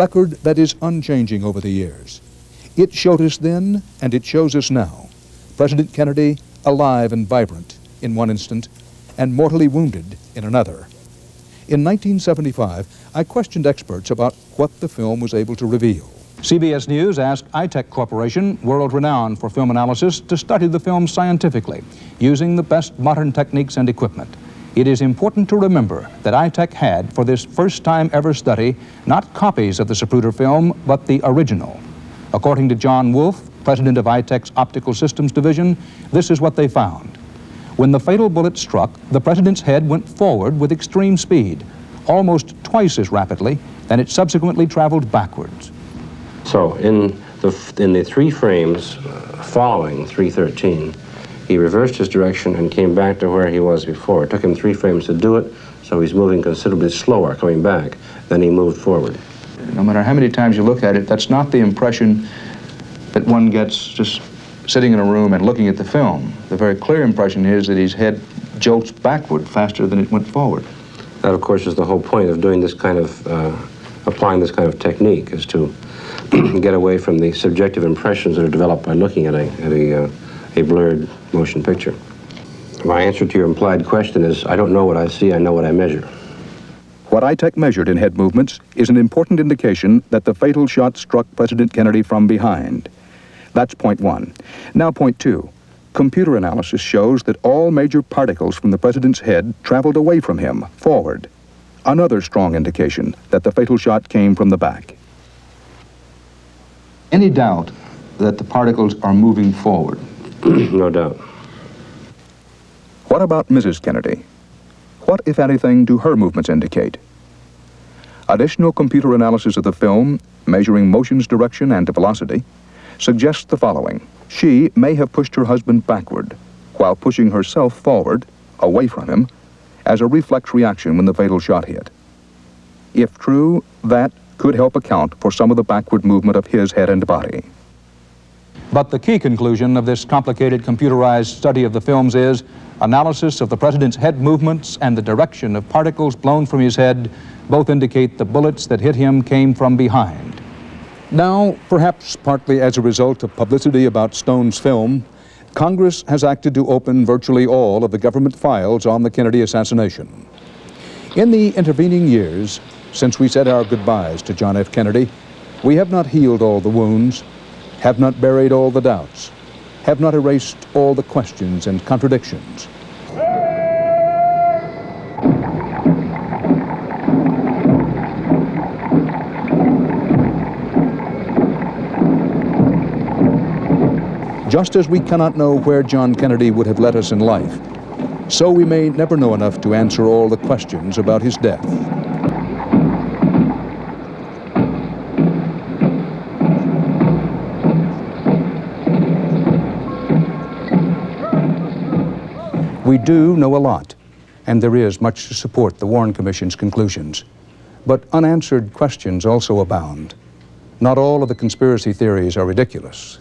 record that is unchanging over the years. It showed us then, and it shows us now. President Kennedy alive and vibrant in one instant, and mortally wounded in another. In 1975, I questioned experts about what the film was able to reveal. CBS News asked iTech Corporation, world-renowned for film analysis, to study the film scientifically, using the best modern techniques and equipment. It is important to remember that iTech had, for this first-time ever study, not copies of the Zapruder film, but the original. According to John Wolfe, president of iTech's Optical Systems Division, this is what they found. When the fatal bullet struck, the president's head went forward with extreme speed, almost twice as rapidly than it subsequently traveled backwards. So in the 3 frames following 3:13, he reversed his direction and came back to where he was before. It took him 3 frames to do it, so he's moving considerably slower coming back than he moved forward. No matter how many times you look at it, that's not the impression that one gets just sitting in a room and looking at the film. The very clear impression is that his head jolts backward faster than it went forward. That, of course, is the whole point of doing this kind of, applying this kind of technique, is to get away from the subjective impressions that are developed by looking at a blurred motion picture. My answer to your implied question is, I don't know what I see, I know what I measure. What iTech measured in head movements is an important indication that the fatal shot struck President Kennedy from behind. That's point 1. Now point 2. Computer analysis shows that all major particles from the president's head traveled away from him, forward. Another strong indication that the fatal shot came from the back. Any doubt that the particles are moving forward? No doubt. What about Mrs. Kennedy? What, if anything, do her movements indicate? Additional computer analysis of the film, measuring motion's direction and velocity, suggests the following. She may have pushed her husband backward, while pushing herself forward, away from him, as a reflex reaction when the fatal shot hit. If true, that could help account for some of the backward movement of his head and body. But the key conclusion of this complicated computerized study of the films is analysis of the president's head movements and the direction of particles blown from his head both indicate the bullets that hit him came from behind. Now, perhaps partly as a result of publicity about Stone's film, Congress has acted to open virtually all of the government files on the Kennedy assassination. In the intervening years, since we said our goodbyes to John F. Kennedy, we have not healed all the wounds, have not buried all the doubts, have not erased all the questions and contradictions. Just as we cannot know where John Kennedy would have led us in life, so we may never know enough to answer all the questions about his death. We do know a lot, and there is much to support the Warren Commission's conclusions. But unanswered questions also abound. Not all of the conspiracy theories are ridiculous.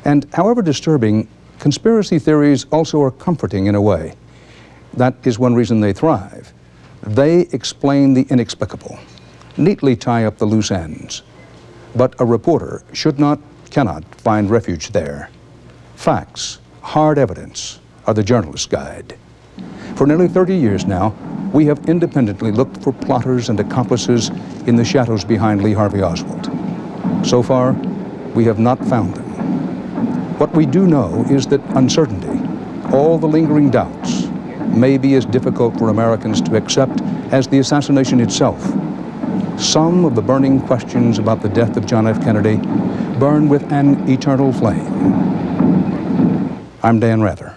And however disturbing, conspiracy theories also are comforting in a way. That is one reason they thrive. They explain the inexplicable, neatly tie up the loose ends. But a reporter should not, cannot find refuge there. Facts, hard evidence, are the journalist's guide. For nearly 30 years now, we have independently looked for plotters and accomplices in the shadows behind Lee Harvey Oswald. So far, we have not found them. What we do know is that uncertainty, all the lingering doubts, may be as difficult for Americans to accept as the assassination itself. Some of the burning questions about the death of John F. Kennedy burn with an eternal flame. I'm Dan Rather.